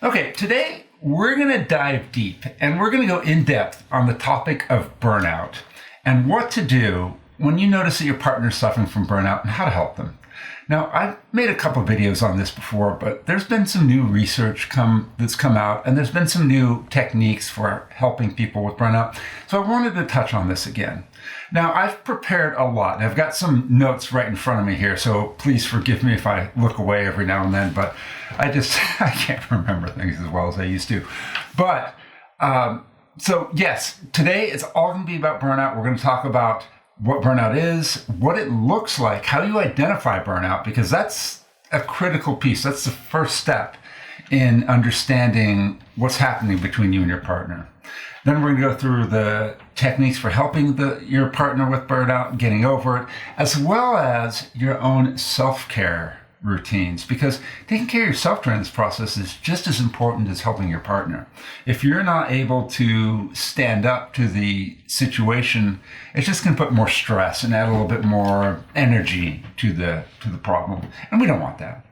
Okay, today we're going to dive deep and we're going to go in depth on the topic of burnout and what to do when you notice that your partner is suffering from burnout and how to help them. Now, I've made a couple of videos on this before, but there's been some new research that's come out, and there's been some new techniques for helping people with burnout. So I wanted to touch on this again. Now, I've prepared a lot. I've got some notes right in front of me here, so please forgive me if I look away every now and then, but I can't remember things as well as I used to. But, so yes, today it's all going to be about burnout. We're going to talk about what burnout is, what it looks like, how you identify burnout, because that's a critical piece. That's the first step in understanding what's happening between you and your partner. Then we're going to go through the techniques for helping your partner with burnout, getting over it, as well as your own self-care routines, because taking care of yourself during this process is just as important as helping your partner. If you're not able to stand up to the situation, it's just going to put more stress and add a little bit more energy to the problem, and we don't want that.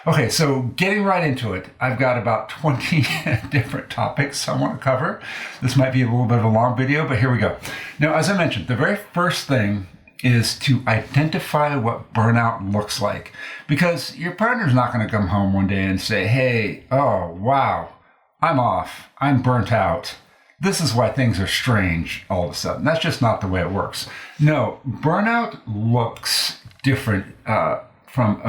Okay, so getting right into it, I've got about 20 different topics I want to cover. This might be a little bit of a long video, but here we go. Now, as I mentioned, the very first thing is to identify what burnout looks like, because your partner's not going to come home one day and say, hey, oh, wow, I'm off. I'm burnt out. This is why things are strange all of a sudden. That's just not the way it works. No, burnout looks different from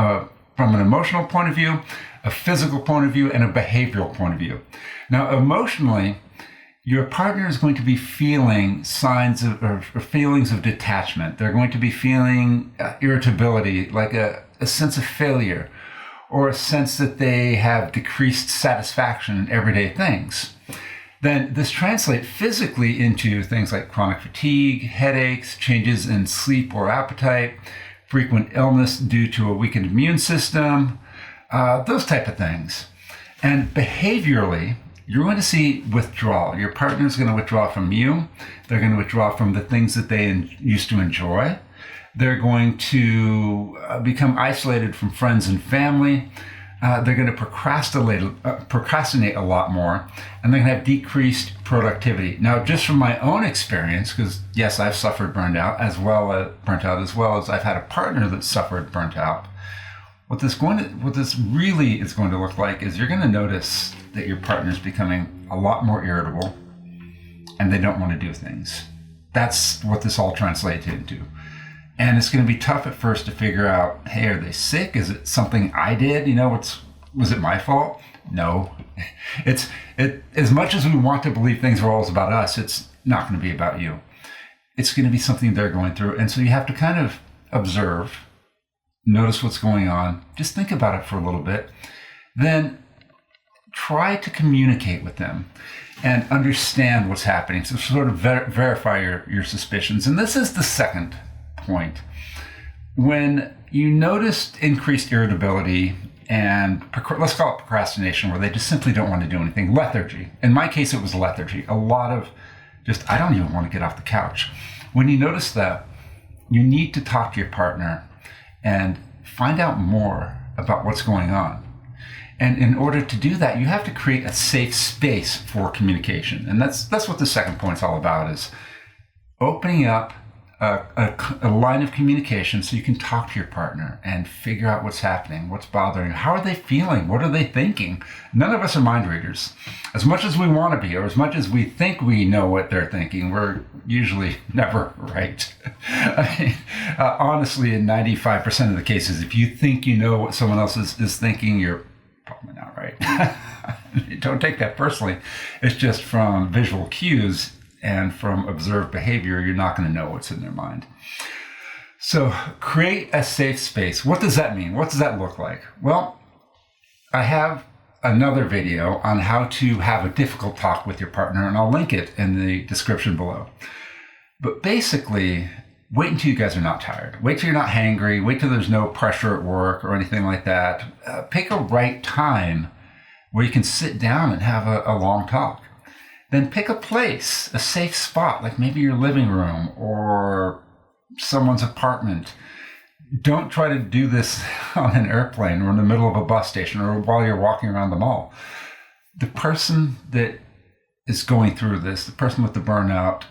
an emotional point of view, a physical point of view, and a behavioral point of view. Now, emotionally, your partner is going to be feeling signs of or feelings of detachment. They're going to be feeling irritability, like a sense of failure, or a sense that they have decreased satisfaction in everyday things. Then this translates physically into things like chronic fatigue, headaches, changes in sleep or appetite, frequent illness due to a weakened immune system, those type of things. And behaviorally, you're going to see withdrawal. Your partner is going to withdraw from you. They're going to withdraw from the things that they used to enjoy. They're going to become isolated from friends and family. They're going to procrastinate a lot more, and they're going to have decreased productivity. Now, just from my own experience, because yes, I've suffered burnt out as well as I've had a partner that suffered burnt out. What this really is going to look like is you're going to notice that your partner is becoming a lot more irritable, and they don't want to do things. That's what this all translates into. And it's going to be tough at first to figure out, hey, are they sick? Is it something I did? Was it my fault? No. As much as we want to believe things are always about us, it's not going to be about you. It's going to be something they're going through. And so you have to kind of observe, notice what's going on, just think about it for a little bit, then try to communicate with them and understand what's happening. So sort of verify your suspicions. And this is the second point. When you noticed increased irritability and let's call it procrastination, where they just simply don't want to do anything, lethargy. In my case, it was lethargy. A lot of just, I don't even want to get off the couch. When you notice that, you need to talk to your partner and find out more about what's going on. And in order to do that, you have to create a safe space for communication. And that's what the second point's all about, is opening up a line of communication so you can talk to your partner and figure out what's happening, what's bothering you, how are they feeling, what are they thinking. None of us are mind readers. As much as we want to be, or as much as we think we know what they're thinking, we're usually never right. Honestly, in 95% of the cases, if you think you know what someone else is thinking, you're probably not right. Don't take that personally. It's just from visual cues and from observed behavior, you're not going to know what's in their mind. So create a safe space. What does that mean? What does that look like? Well, I have another video on how to have a difficult talk with your partner, and I'll link it in the description below. But basically, wait until you guys are not tired. Wait till you're not hangry. Wait till there's no pressure at work or anything like that. Pick a right time where you can sit down and have a long talk. Then pick a place, a safe spot, like maybe your living room or someone's apartment. Don't try to do this on an airplane or in the middle of a bus station or while you're walking around the mall. The person that is going through this, the person with the burnout,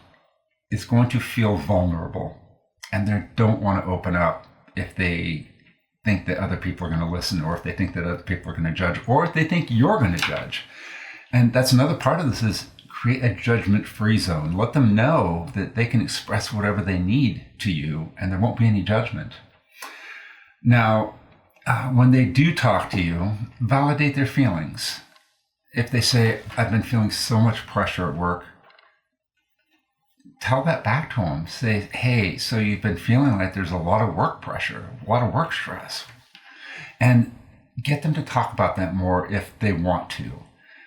is going to feel vulnerable, and they don't want to open up if they think that other people are going to listen, or if they think that other people are going to judge, or if they think you're going to judge. And that's another part of this, is create a judgment-free zone. Let them know that they can express whatever they need to you, and there won't be any judgment. Now, when they do talk to you, validate their feelings. If they say, I've been feeling so much pressure at work, tell that back to them. Say, hey, so you've been feeling like there's a lot of work pressure, a lot of work stress. And get them to talk about that more if they want to.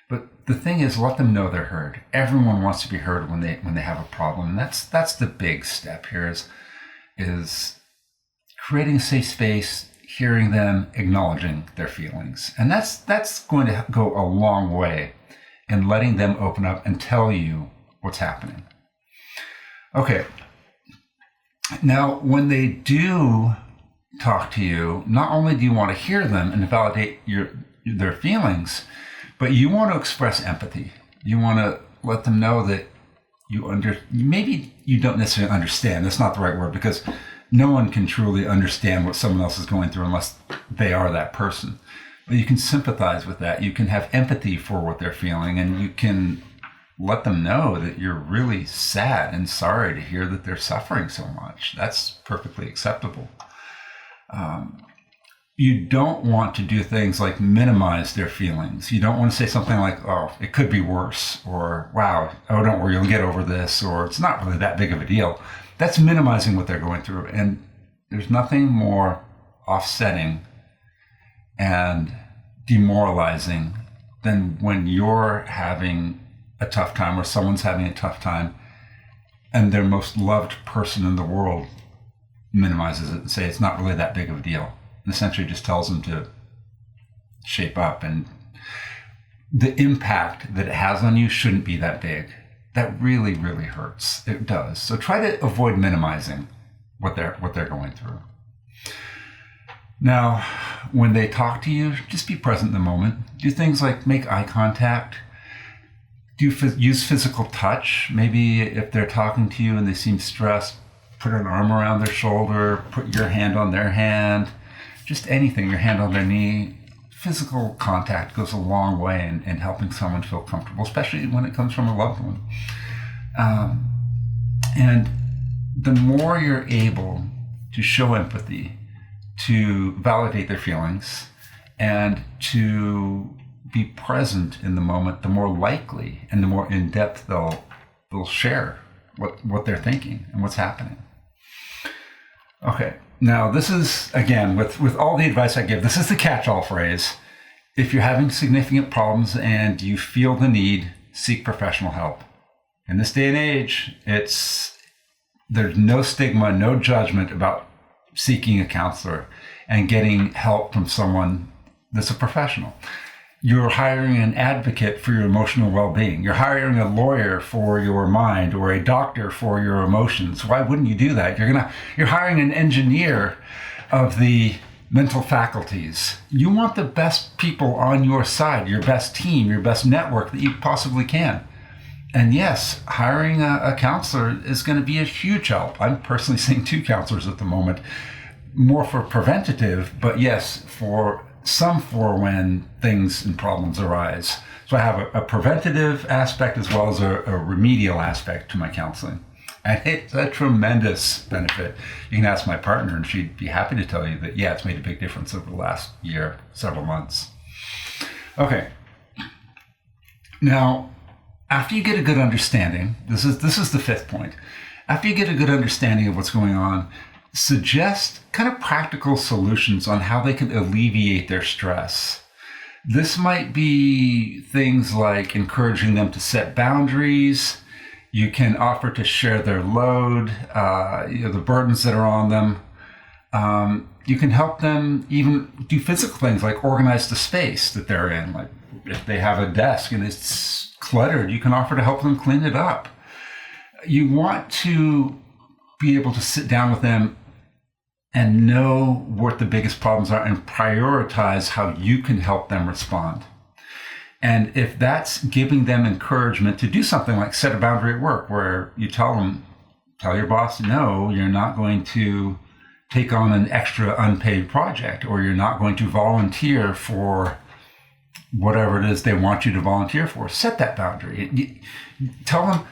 But the thing is, let them know they're heard. Everyone wants to be heard when they have a problem. And that's the big step here, is creating a safe space, hearing them, acknowledging their feelings. And that's going to go a long way in letting them open up and tell you what's happening. Okay. Now, when they do talk to you, not only do you want to hear them and validate their feelings, but you want to express empathy. You want to let them know that maybe you don't necessarily understand. That's not the right word, because no one can truly understand what someone else is going through unless they are that person. But you can sympathize with that. You can have empathy for what they're feeling, and you can let them know that you're really sad and sorry to hear that they're suffering so much. That's perfectly acceptable. You don't want to do things like minimize their feelings. You don't want to say something like, oh, it could be worse, or wow, oh, don't worry, you'll get over this, or it's not really that big of a deal. That's minimizing what they're going through. And there's nothing more offsetting and demoralizing than when you're having a tough time, or someone's having a tough time, and their most loved person in the world minimizes it and say it's not really that big of a deal. And essentially just tells them to shape up, and the impact that it has on you shouldn't be that big. That really, really hurts. It does. So try to avoid minimizing what they're going through. Now, when they talk to you, just be present in the moment. Do things like make eye contact. Use physical touch. Maybe if they're talking to you and they seem stressed, put an arm around their shoulder, put your hand on their hand, just anything, your hand on their knee. Physical contact goes a long way in helping someone feel comfortable, especially when it comes from a loved one. And the more you're able to show empathy, to validate their feelings, and to be present in the moment, the more likely and the more in-depth they'll share what they're thinking and what's happening. Okay. Now, this is, again, with all the advice I give, this is the catch-all phrase. If you're having significant problems and you feel the need, seek professional help. In this day and age, there's no stigma, no judgment about seeking a counselor and getting help from someone that's a professional. You're hiring an advocate for your emotional well-being. You're hiring a lawyer for your mind, or a doctor for your emotions. Why wouldn't you do that? You're hiring an engineer of the mental faculties. You want the best people on your side, your best team, your best network that you possibly can. And yes, hiring a counselor is going to be a huge help. I'm personally seeing 2 counselors at the moment, more for preventative, but yes, for when things and problems arise. So I have a preventative aspect as well as a remedial aspect to my counseling. And it's a tremendous benefit. You can ask my partner and she'd be happy to tell you that, yeah, it's made a big difference over the last year, several months. Okay. Now, after you get a good understanding, this is the 5th point. After you get a good understanding of what's going on, suggest kind of practical solutions on how they can alleviate their stress. This might be things like encouraging them to set boundaries. You can offer to share their load, the burdens that are on them. You can help them even do physical things like organize the space that they're in. Like if they have a desk and it's cluttered, you can offer to help them clean it up. You want to be able to sit down with them and know what the biggest problems are and prioritize how you can help them respond. And if that's giving them encouragement to do something like set a boundary at work where you tell your boss, no, you're not going to take on an extra unpaid project, or you're not going to volunteer for whatever it is they want you to volunteer for. Set that boundary. Tell them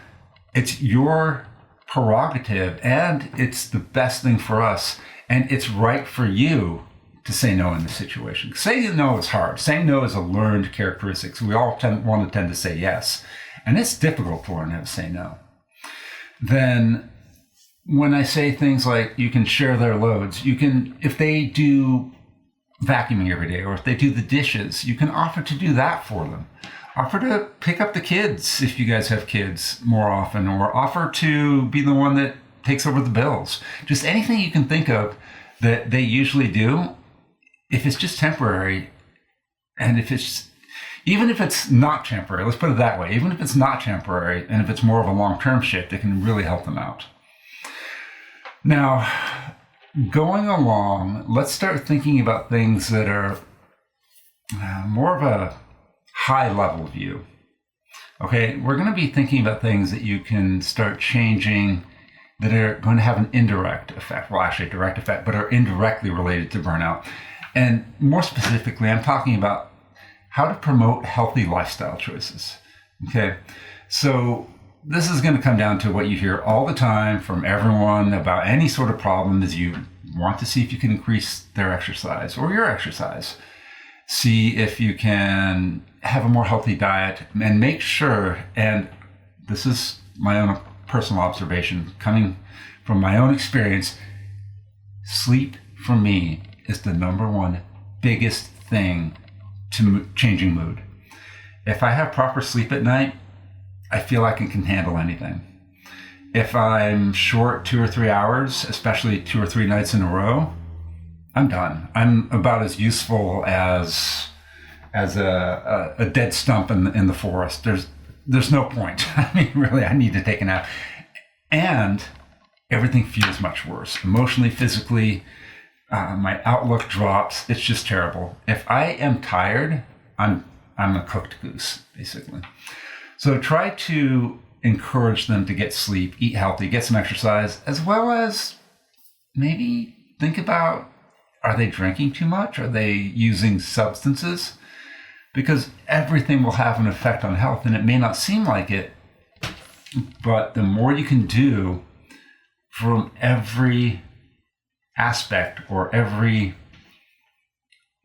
it's your prerogative and it's the best thing for us and it's right for you to say no in this situation. Saying no is hard. Saying no is a learned characteristic. So we all tend to say yes. And it's difficult to learn how to say no. Then when I say things like you can share their loads, you can, if they do vacuuming every day or if they do the dishes, you can offer to do that for them. Offer to pick up the kids if you guys have kids more often, or offer to be the one that takes over the bills. Just anything you can think of that they usually do, if it's just temporary, and even if it's not temporary, let's put it that way, even if it's not temporary, and if it's more of a long-term shift, it can really help them out. Now, going along, let's start thinking about things that are more of a high-level view. Okay, we're going to be thinking about things that you can start changing that are going to have an indirect effect, well, actually a direct effect, but are indirectly related to burnout. And more specifically, I'm talking about how to promote healthy lifestyle choices. Okay, so this is going to come down to what you hear all the time from everyone about any sort of problem is you want to see if you can increase their exercise or your exercise. See if you can have a more healthy diet and make sure, and this is my own personal observation coming from my own experience, sleep for me is the number one biggest thing to changing mood. If I have proper sleep at night, I feel like I can handle anything. If I'm short 2 or 3 hours, especially 2 or 3 nights in a row, I'm done. I'm about as useful as a dead stump in the forest. There's no point. I mean, really, I need to take a nap. And everything feels much worse. Emotionally, physically, my outlook drops. It's just terrible. If I am tired, I'm a cooked goose, basically. So try to encourage them to get sleep, eat healthy, get some exercise, as well as maybe think about, are they drinking too much? Are they using substances? Because everything will have an effect on health, and it may not seem like it, but the more you can do from every aspect or every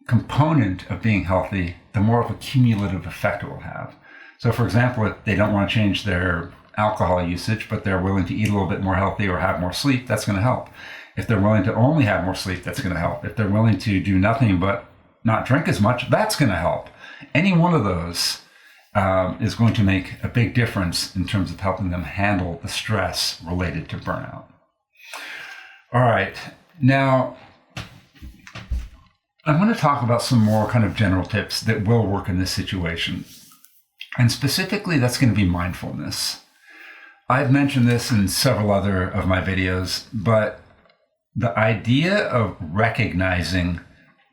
component of being healthy, the more of a cumulative effect it will have. So for example, if they don't want to change their alcohol usage, but they're willing to eat a little bit more healthy or have more sleep, that's going to help. If they're willing to only have more sleep, that's going to help. If they're willing to do nothing but not drink as much, that's going to help. Any one of those is going to make a big difference in terms of helping them handle the stress related to burnout. All right, now I'm going to talk about some more kind of general tips that will work in this situation. And specifically, that's going to be mindfulness. I've mentioned this in several other of my videos, but the idea of recognizing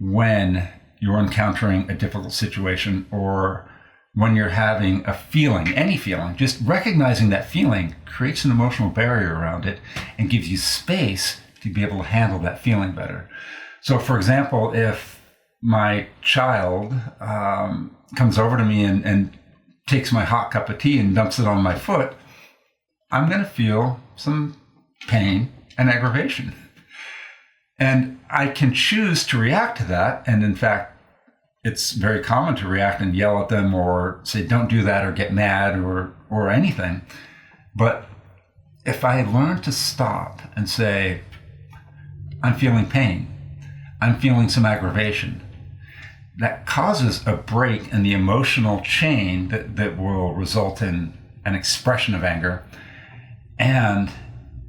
when you're encountering a difficult situation or when you're having a feeling, any feeling, just recognizing that feeling creates an emotional barrier around it and gives you space to be able to handle that feeling better. So for example, if my child comes over to me and takes my hot cup of tea and dumps it on my foot, I'm going to feel some pain and aggravation. And I can choose to react to that. And in fact, it's very common to react and yell at them or say, don't do that, or get mad or anything. But if I learn to stop and say, I'm feeling pain, I'm feeling some aggravation, that causes a break in the emotional chain that will result in an expression of anger. And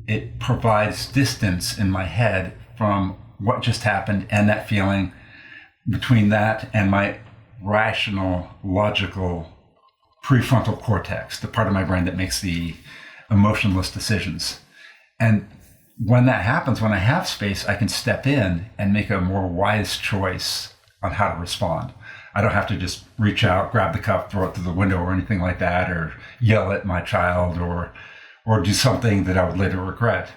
it provides distance in my head from what just happened and that feeling, between that and my rational, logical prefrontal cortex, the part of my brain that makes the emotionless decisions. And when that happens, when I have space, I can step in and make a more wise choice on how to respond. I don't have to just reach out, grab the cup, throw it through the window or anything like that, or yell at my child or do something that I would later regret.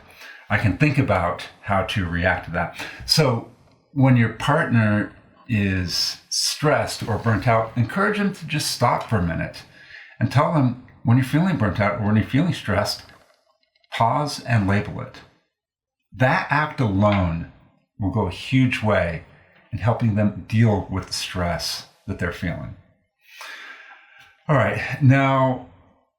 I can think about how to react to that. So when your partner is stressed or burnt out, encourage them to just stop for a minute and tell them, when you're feeling burnt out or when you're feeling stressed, pause and label it. That act alone will go a huge way in helping them deal with the stress that they're feeling. All right, now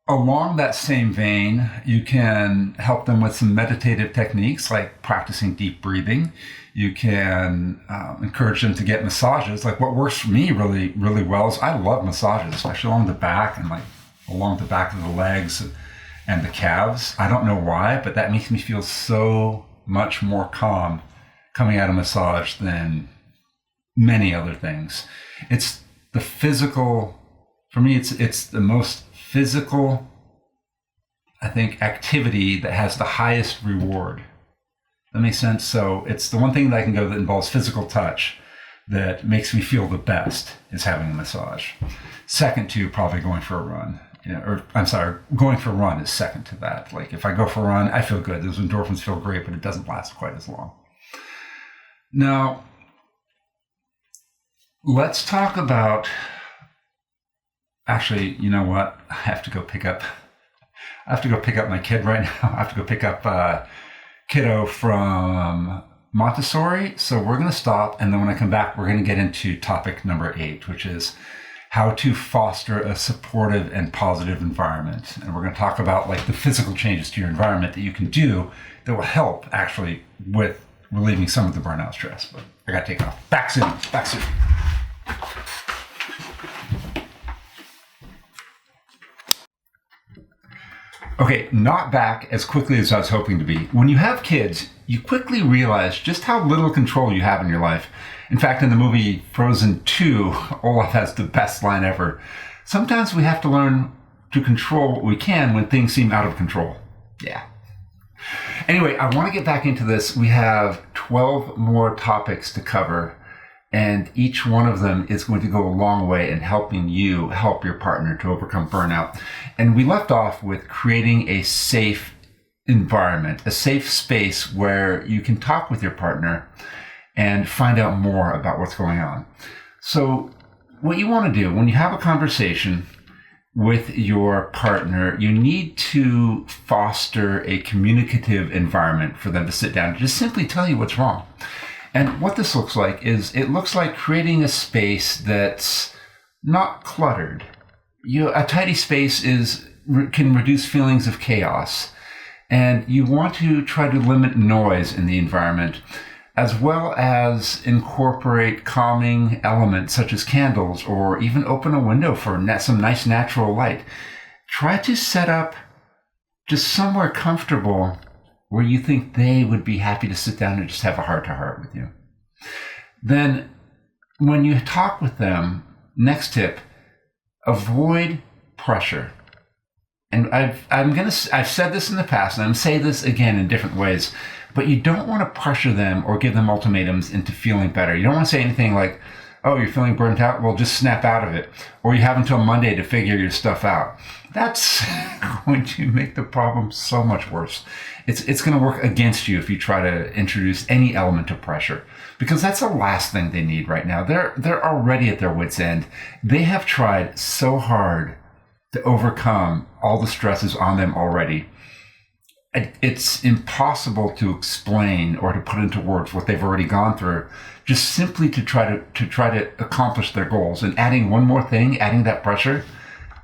along that same vein, you can help them with some meditative techniques like practicing deep breathing. You can encourage them to get massages. Like what works for me really, really well is I love massages, especially along the back and like along the back of the legs and the calves. I don't know why, but that makes me feel so much more calm coming out of massage than many other things. It's the physical, for me, it's the most physical, I think, activity that has the highest reward. That makes sense? So it's the one thing that I can go that involves physical touch that makes me feel the best is having a massage. Second to probably going for a run. Going for a run is second to that. Like if I go for a run, I feel good. Those endorphins feel great, but it doesn't last quite as long. Now, let's talk about, actually, you know what? I have to go pick up my kid right now. I have to go pick up kiddo from Montessori. So we're going to stop. And then when I come back, we're going to get into topic number 8, which is how to foster a supportive and positive environment. And we're going to talk about like the physical changes to your environment that you can do that will help actually with relieving some of the burnout stress. But I got to take off. Back soon. Okay, not back as quickly as I was hoping to be. When you have kids, you quickly realize just how little control you have in your life. In fact, in the movie Frozen 2, Olaf has the best line ever. Sometimes we have to learn to control what we can when things seem out of control. Yeah. Anyway, I want to get back into this. We have 12 more topics to cover, and each one of them is going to go a long way in helping you help your partner to overcome burnout. And we left off with creating a safe environment, a safe space where you can talk with your partner and find out more about what's going on. So what you want to do when you have a conversation with your partner, you need to foster a communicative environment for them to sit down and just simply tell you what's wrong. And what this looks like is it looks like creating a space that's not cluttered. A tidy space can reduce feelings of chaos. And you want to try to limit noise in the environment, as well as incorporate calming elements such as candles, or even open a window for some nice natural light. Try to set up just somewhere comfortable where you think they would be happy to sit down and just have a heart-to-heart with you. Then when you talk with them, next tip, avoid pressure. And I've said this in the past, and I'm saying this again in different ways, but you don't want to pressure them or give them ultimatums into feeling better. You don't want to say anything like, oh, you're feeling burnt out? Well, just snap out of it. Or you have until Monday to figure your stuff out. That's going to make the problem so much worse. It's going to work against you if you try to introduce any element of pressure, because that's the last thing they need right now. They're already at their wits' end. They have tried so hard to overcome all the stresses on them already. It's impossible to explain or to put into words what they've already gone through, just simply to try to accomplish their goals. And adding one more thing, adding that pressure,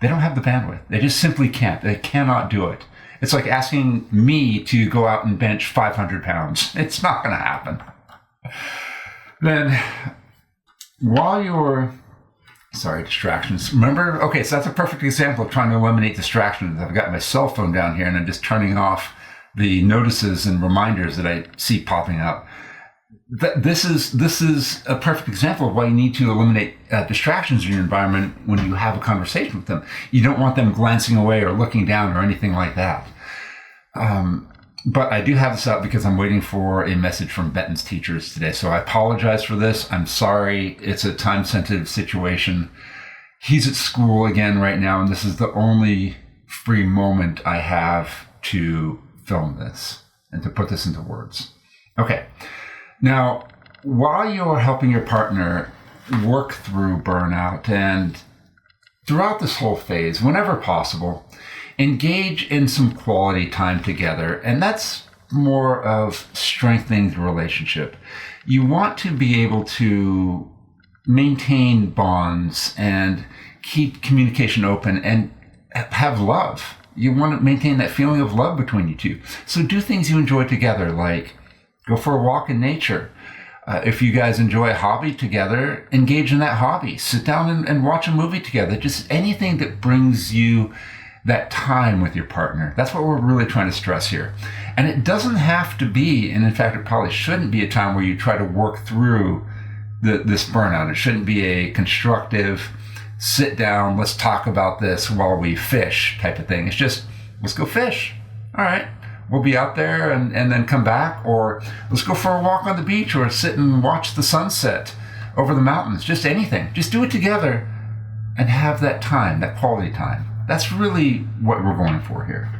they don't have the bandwidth. They just simply can't. They cannot do it. It's like asking me to go out and bench 500 pounds. It's not going to happen. Then, while you're distractions. Remember? Okay, so that's a perfect example of trying to eliminate distractions. I've got my cell phone down here and I'm just turning off the notices and reminders that I see popping up. This is a perfect example of why you need to eliminate distractions in your environment when you have a conversation with them. You don't want them glancing away or looking down or anything like that. But I do have this out because I'm waiting for a message from Benton's teachers today. So I apologize for this. I'm sorry. It's a time-sensitive situation. He's at school again right now, and this is the only free moment I have to film this and to put this into words. Okay. Now, while you're helping your partner work through burnout and throughout this whole phase, whenever possible, engage in some quality time together. And that's more of strengthening the relationship. You want to be able to maintain bonds and keep communication open and have love. You want to maintain that feeling of love between you two. So do things you enjoy together, like go for a walk in nature. If you guys enjoy a hobby together, engage in that hobby. Sit down and watch a movie together. Just anything that brings you that time with your partner. That's what we're really trying to stress here. And it doesn't have to be, and in fact, it probably shouldn't be a time where you try to work through this burnout. It shouldn't be a constructive, sit down, let's talk about this while we fish type of thing. It's just, let's go fish. All right. We'll be out there and then come back, or let's go for a walk on the beach or sit and watch the sunset over the mountains. Just anything. Just do it together and have that time, that quality time. That's really what we're going for here.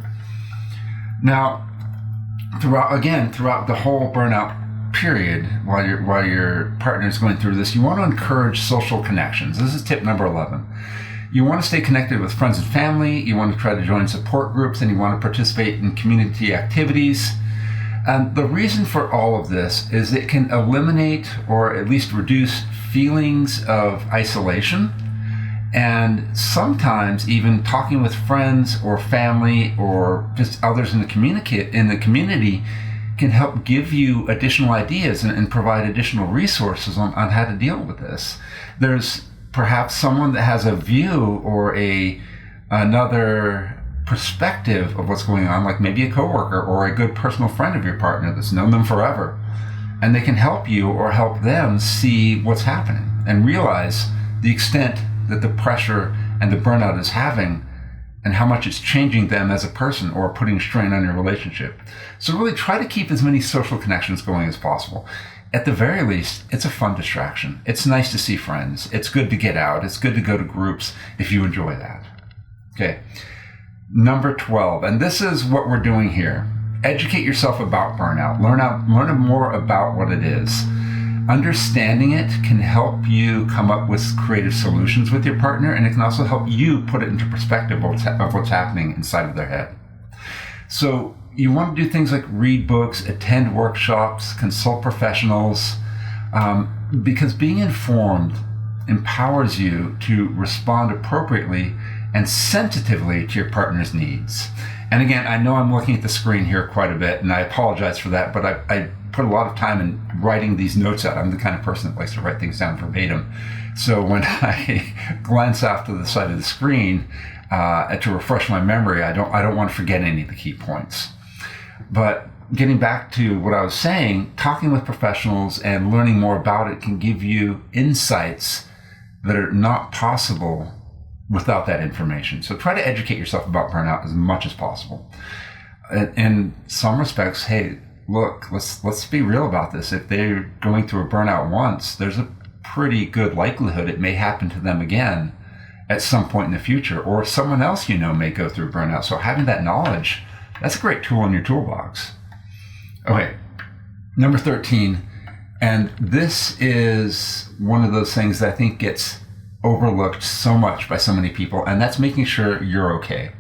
Now, throughout the whole burnout period, while your partner is going through this, you want to encourage social connections. This is tip number 11. You want to stay connected with friends and family. You want to try to join support groups, and you want to participate in community activities. And the reason for all of this is it can eliminate or at least reduce feelings of isolation. And sometimes even talking with friends or family or just others in the community can help give you additional ideas and provide additional resources on how to deal with this. There's perhaps someone that has a view or another perspective of what's going on, like maybe a coworker or a good personal friend of your partner that's known them forever. And they can help you or help them see what's happening and realize the extent that the pressure and the burnout is having and how much it's changing them as a person or putting strain on your relationship. So really try to keep as many social connections going as possible. At the very least, it's a fun distraction. It's nice to see friends. It's good to get out. It's good to go to groups if you enjoy that. Okay. Number 12, and this is what we're doing here. Educate yourself about burnout. Learn more about what it is. Understanding it can help you come up with creative solutions with your partner, and it can also help you put it into perspective of what's happening inside of their head. So you want to do things like read books, attend workshops, consult professionals, because being informed empowers you to respond appropriately and sensitively to your partner's needs. And again, I know I'm looking at the screen here quite a bit, and I apologize for that, but I put a lot of time in writing these notes out. I'm the kind of person that likes to write things down verbatim. So when I glance off to the side of the screen to refresh my memory, I don't want to forget any of the key points. But getting back to what I was saying, talking with professionals and learning more about it can give you insights that are not possible without that information. So try to educate yourself about burnout as much as possible. In some respects, hey, look, let's be real about this. If they're going through a burnout once, there's a pretty good likelihood it may happen to them again at some point in the future, or someone else you know may go through burnout. So having that knowledge, that's a great tool in your toolbox. Okay, number 13, and this is one of those things that I think gets overlooked so much by so many people, and that's making sure you're okay.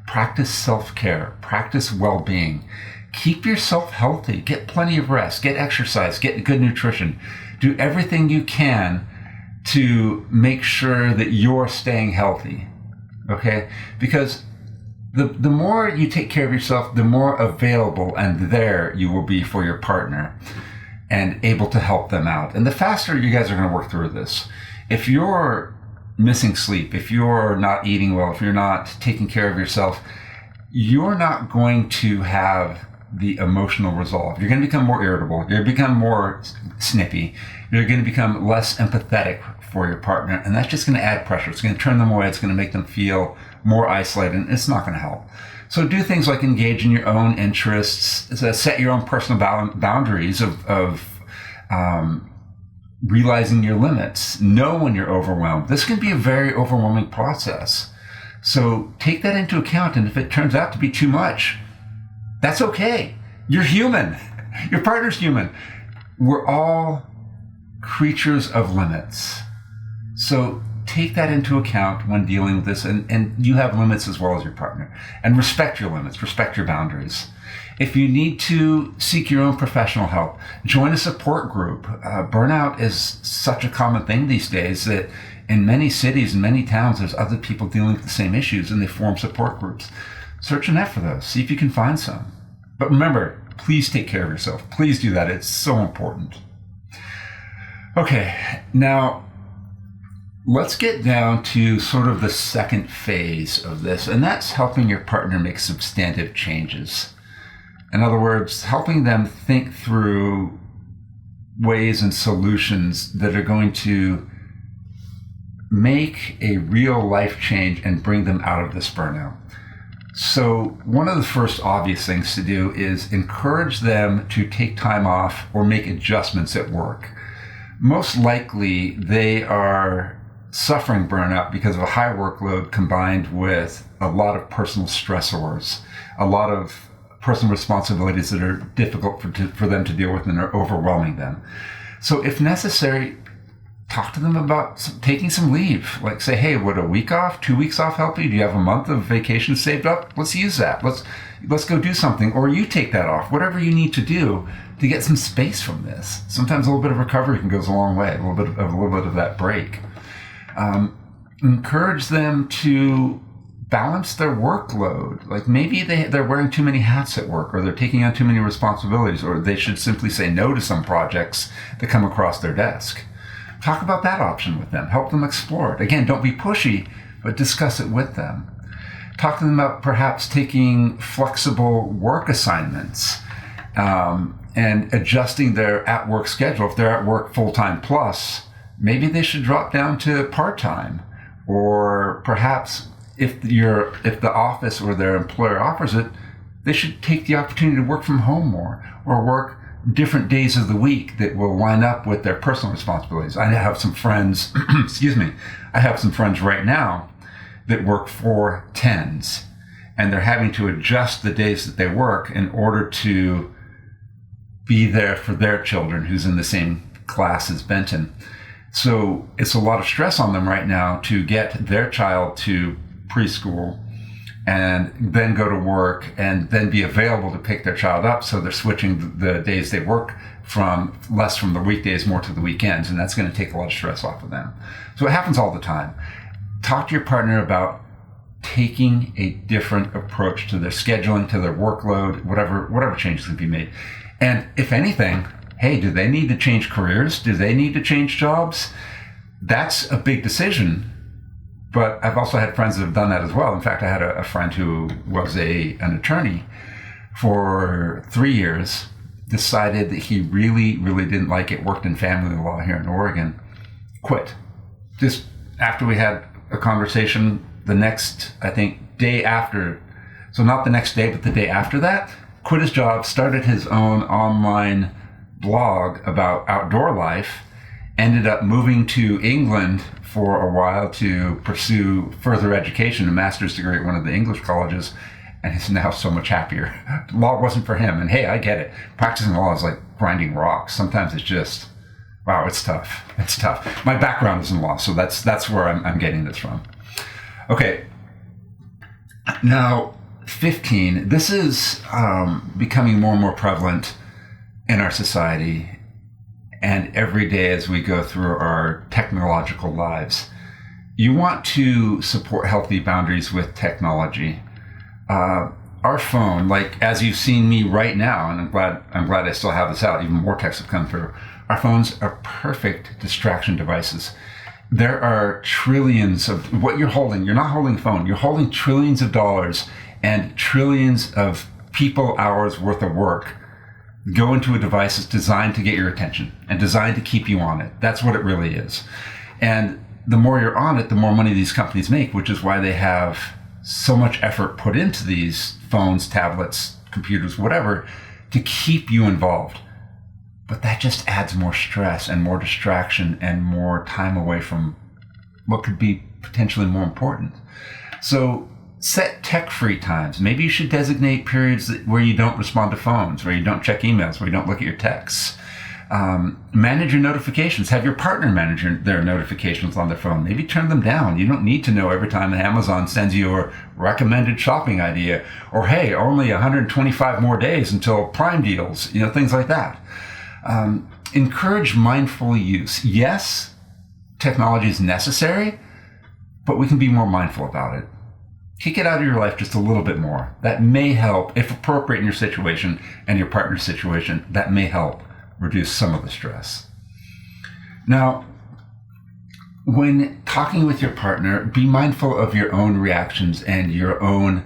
Practice self-care, practice well-being. Keep yourself healthy, get plenty of rest, get exercise, get good nutrition. Do everything you can to make sure that you're staying healthy, okay? Because the more you take care of yourself, the more available and there you will be for your partner and able to help them out. And the faster you guys are going to work through this. If you're missing sleep, if you're not eating well, if you're not taking care of yourself, you're not going to have the emotional resolve. You're going to become more irritable. You're going to become more snippy. You're going to become less empathetic for your partner, and that's just going to add pressure. It's going to turn them away. It's going to make them feel more isolated, and it's not going to help. So do things like engage in your own interests, set your own personal boundaries of realizing your limits, know when you're overwhelmed. This can be a very overwhelming process. So take that into account, and if it turns out to be too much, that's okay. You're human. Your partner's human. We're all creatures of limits. So take that into account when dealing with this, and you have limits as well as your partner. And respect your limits, respect your boundaries. If you need to seek your own professional help, join a support group. Burnout is such a common thing these days that in many cities and many towns, there's other people dealing with the same issues, and they form support groups. Search the net for those. See if you can find some. But remember, please take care of yourself. Please do that. It's so important. Okay, now let's get down to sort of the second phase of this, and that's helping your partner make substantive changes. In other words, helping them think through ways and solutions that are going to make a real life change and bring them out of this burnout. So one of the first obvious things to do is encourage them to take time off or make adjustments at work. Most likely they are suffering burnout because of a high workload combined with a lot of personal stressors, a lot of personal responsibilities that are difficult for them to deal with and are overwhelming them. So if necessary, talk to them about taking some leave. Like say, hey, would a week off, 2 weeks off help you? Do you have a month of vacation saved up? Let's use that. Let's go do something. Or you take that off, whatever you need to do to get some space from this. Sometimes a little bit of recovery can go a long way, a little bit of that break. Encourage them to balance their workload. Like maybe they're wearing too many hats at work, or they're taking on too many responsibilities, or they should simply say no to some projects that come across their desk. Talk about that option with them. Help them explore it. Again, don't be pushy, but discuss it with them. Talk to them about perhaps taking flexible work assignments and adjusting their at-work schedule. If they're at work full-time plus, maybe they should drop down to part-time. Or perhaps if the office or their employer offers it, they should take the opportunity to work from home more, or work different days of the week that will line up with their personal responsibilities. I have some friends, I have some friends right now that work 4-10s, and they're having to adjust the days that they work in order to be there for their children who's in the same class as Benton. So it's a lot of stress on them right now to get their child to preschool and then go to work and then be available to pick their child up. So they're switching the days they work from less from the weekdays more to the weekends, and that's going to take a lot of stress off of them. So it happens all the time. Talk to your partner about taking a different approach to their scheduling, to their workload, whatever changes can be made. And if anything, hey, do they need to change careers? Do they need to change jobs? That's a big decision. But I've also had friends that have done that as well. In fact, I had a friend who was an attorney for 3 years, decided that he really, really didn't like it, worked in family law here in Oregon, quit. Just after we had a conversation, the next, I think, day after, so not the next day, but the day after that, quit his job, started his own online blog about outdoor life, ended up moving to England for a while to pursue further education, a master's degree at one of the English colleges, and he's now so much happier. Law wasn't for him, and hey, I get it. Practicing law is like grinding rocks. Sometimes it's just, wow, it's tough. It's tough. My background is in law, so that's where I'm getting this from. Okay, now 15. This is becoming more and more prevalent in our society, and every day as we go through our technological lives. You want to support healthy boundaries with technology. Our phone, like as you've seen me right now, and I'm glad I still have this out, even more texts have come through. Our phones are perfect distraction devices. There are trillions of what you're holding. You're not holding a phone. You're holding trillions of dollars and trillions of people hours worth of work go into a device that's designed to get your attention and designed to keep you on it. That's what it really is. And the more you're on it, the more money these companies make, which is why they have so much effort put into these phones, tablets, computers, whatever, to keep you involved. But that just adds more stress and more distraction and more time away from what could be potentially more important. So set tech-free times. Maybe you should designate periods where you don't respond to phones, where you don't check emails, where you don't look at your texts. Manage your notifications. Have your partner manage their notifications on their phone. Maybe turn them down. You don't need to know every time Amazon sends you a recommended shopping idea, or hey, only 125 more days until Prime deals, things like that. Encourage mindful use. Yes, technology is necessary, but we can be more mindful about it. Kick it out of your life just a little bit more. That may help, if appropriate in your situation and your partner's situation, that may help reduce some of the stress. Now, when talking with your partner, be mindful of your own reactions and your own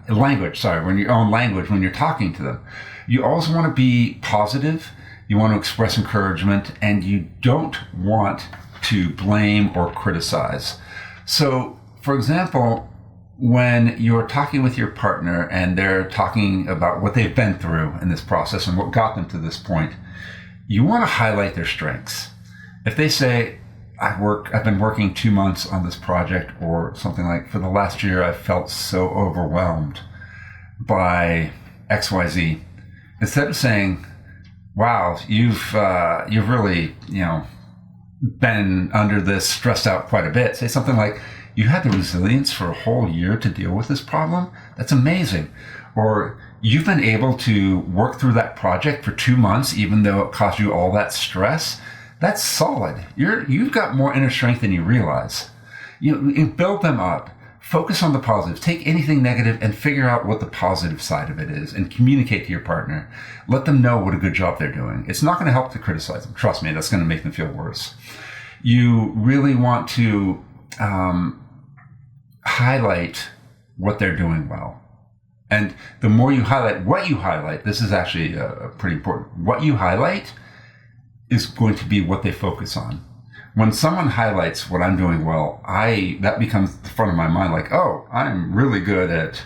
language when you're talking to them. You also want to be positive, you want to express encouragement, and you don't want to blame or criticize. So, for example, when you're talking with your partner and they're talking about what they've been through in this process and what got them to this point, you want to highlight their strengths. If they say, I've been working 2 months on this project, or something like, for the last year, I've felt so overwhelmed by XYZ. Instead of saying, wow, you've really, been under this, stressed out quite a bit. Say something like, you had the resilience for a whole year to deal with this problem. That's amazing. Or you've been able to work through that project for 2 months, even though it caused you all that stress. That's solid. You've got more inner strength than you realize. Build them up. Focus on the positives. Take anything negative and figure out what the positive side of it is and communicate to your partner. Let them know what a good job they're doing. It's not going to help to criticize them. Trust me, that's going to make them feel worse. You really want to highlight what they're doing well. And the more you highlight what you highlight, this is actually pretty important. What you highlight is going to be what they focus on. When someone highlights what I'm doing well, that becomes the front of my mind, like, oh, I'm really good at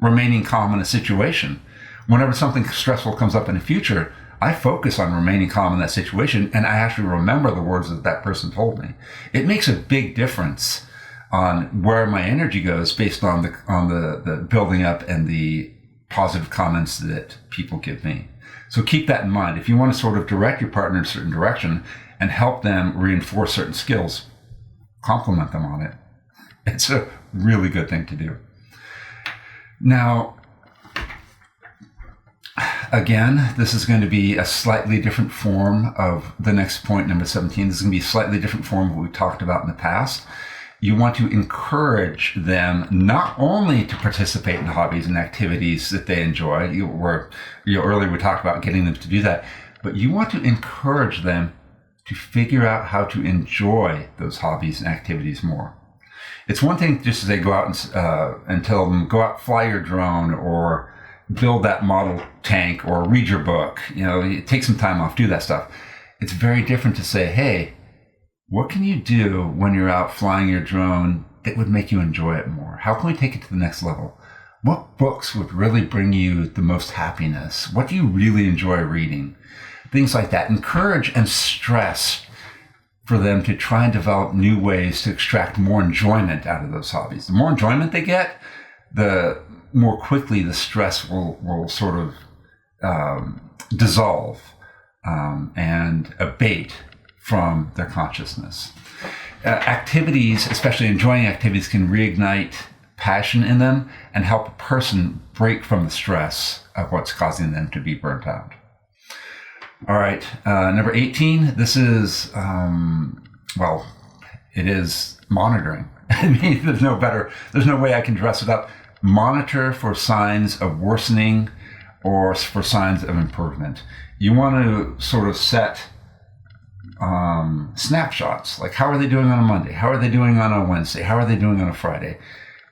remaining calm in a situation. Whenever something stressful comes up in the future, I focus on remaining calm in that situation, and I actually remember the words that person told me. It makes a big difference on where my energy goes based on the building up and the positive comments that people give me. So keep that in mind. If you want to sort of direct your partner in a certain direction and help them reinforce certain skills, compliment them on it. It's a really good thing to do. Now, again, this is going to be a slightly different form of the next point, number 17. This is going to be a slightly different form of what we talked about in the past. You want to encourage them not only to participate in hobbies and activities that they enjoy, earlier we talked about getting them to do that, but you want to encourage them to figure out how to enjoy those hobbies and activities more. It's one thing just to say go out and tell them, go out, fly your drone, or build that model tank, or read your book, take some time off, do that stuff. It's very different to say, hey, what can you do when you're out flying your drone that would make you enjoy it more? How can we take it to the next level? What books would really bring you the most happiness? What do you really enjoy reading? Things like that. Encourage and stress for them to try and develop new ways to extract more enjoyment out of those hobbies. The more enjoyment they get, the more quickly the stress will sort of dissolve and abate from their consciousness. Activities, especially enjoying activities, can reignite passion in them and help a person break from the stress of what's causing them to be burnt out. All right, number 18, this is, it is monitoring. I mean, there's no way I can dress it up. Monitor for signs of worsening or for signs of improvement. You want to sort of set snapshots, like how are they doing on a Monday? How are they doing on a Wednesday? How are they doing on a Friday?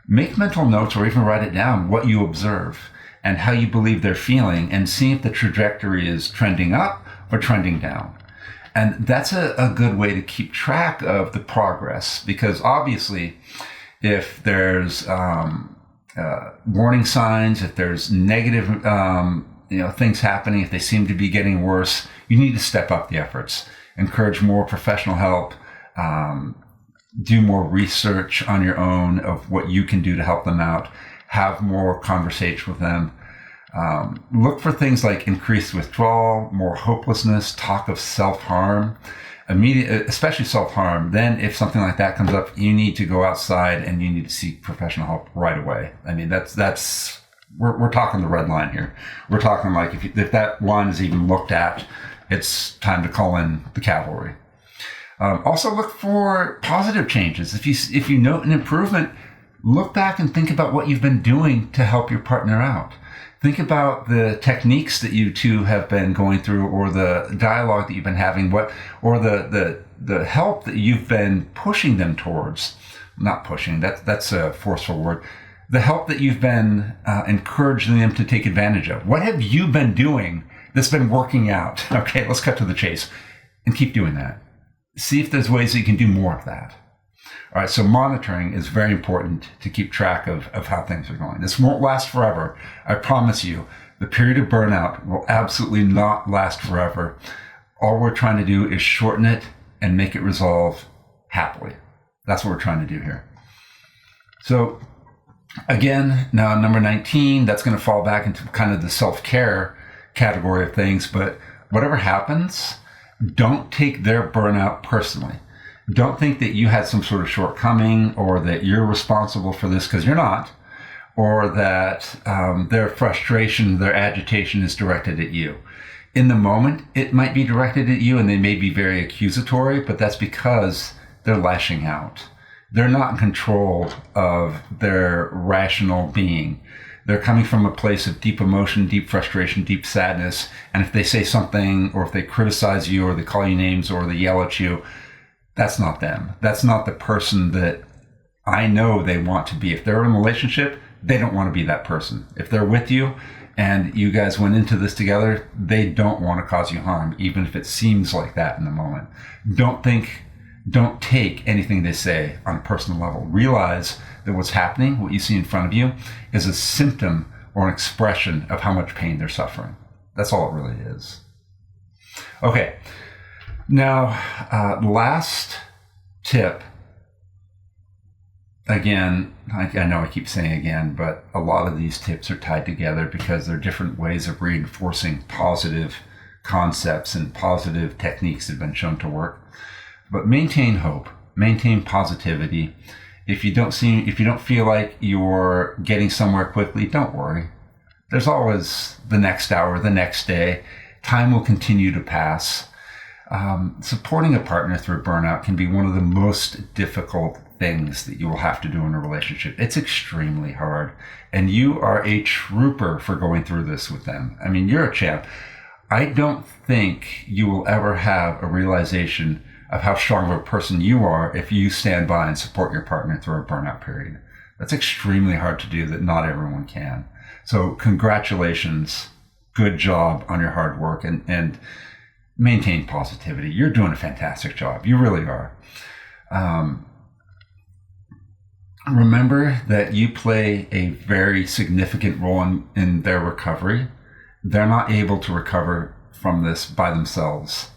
Make mental notes or even write it down, what you observe and how you believe they're feeling, and see if the trajectory is trending up or trending down. And that's a good way to keep track of the progress, because obviously if there's warning signs, if there's negative things happening, if they seem to be getting worse, you need to step up the efforts, encourage more professional help, do more research on your own of what you can do to help them out, have more conversation with them. Look for things like increased withdrawal, more hopelessness, talk of self-harm, especially self-harm. Then if something like that comes up, you need to go outside and you need to seek professional help right away. I mean, we're talking the red line here. We're talking like if that line is even looked at, it's time to call in the cavalry. Also look for positive changes. If you note an improvement, look back and think about what you've been doing to help your partner out. Think about the techniques that you two have been going through, or the dialogue that you've been having, or the help that you've been pushing them towards. Not pushing, that's a forceful word. The help that you've been encouraging them to take advantage of. What have you been doing that's been working out? Okay, let's cut to the chase and keep doing that. See if there's ways that you can do more of that. All right, so monitoring is very important to keep track of how things are going. This won't last forever. I promise you, the period of burnout will absolutely not last forever. All we're trying to do is shorten it and make it resolve happily. That's what we're trying to do here. So again, now number 19, that's going to fall back into kind of the self-care category of things, but whatever happens, don't take their burnout personally. Don't think that you had some sort of shortcoming, or that you're responsible for this, because you're not, or that their frustration, their agitation is directed at you. In the moment, it might be directed at you and they may be very accusatory, but that's because they're lashing out. They're not in control of their rational being. They're coming from a place of deep emotion, deep frustration, deep sadness. And if they say something, or if they criticize you, or they call you names, or they yell at you, that's not them. That's not the person that I know they want to be. If they're in a relationship, they don't want to be that person. If they're with you and you guys went into this together, they don't want to cause you harm, even if it seems like that in the moment. Don't take anything they say on a personal level. Realize that what's happening, what you see in front of you, is a symptom or an expression of how much pain they're suffering. That's all it really is. Okay. Now, last tip, again, I know I keep saying again, but a lot of these tips are tied together because they're different ways of reinforcing positive concepts and positive techniques that have been shown to work. But maintain hope, maintain positivity. If you don't feel like you're getting somewhere quickly, don't worry. There's always the next hour, the next day. Time will continue to pass. Supporting a partner through burnout can be one of the most difficult things that you will have to do in a relationship. It's extremely hard. And you are a trooper for going through this with them. I mean, you're a champ. I don't think you will ever have a realization of how strong of a person you are if you stand by and support your partner through a burnout period. That's extremely hard to do, that not everyone can. So congratulations. Good job on your hard work, and maintain positivity. You're doing a fantastic job. You really are. Remember that you play a very significant role in their recovery. They're not able to recover from this by themselves.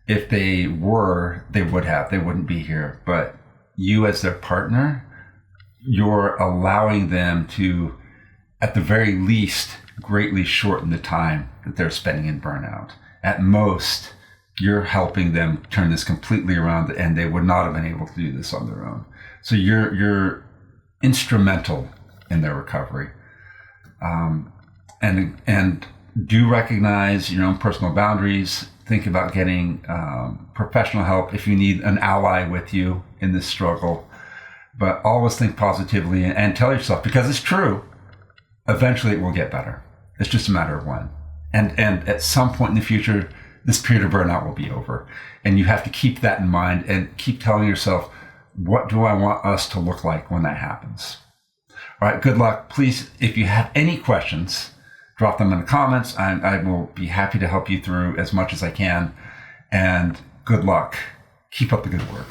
If they were, they wouldn't be here. But you as their partner, you're allowing them to, at the very least, greatly shorten the time that they're spending in burnout. At most, you're helping them turn this completely around, and they would not have been able to do this on their own. So you're instrumental in their recovery. And do recognize your own personal boundaries. Think about getting professional help if you need an ally with you in this struggle. But always think positively and tell yourself, because it's true, eventually it will get better. It's just a matter of when. And at some point in the future, this period of burnout will be over. And you have to keep that in mind and keep telling yourself, what do I want us to look like when that happens? All right, good luck. Please, if you have any questions, drop them in the comments. I will be happy to help you through as much as I can. And good luck. Keep up the good work.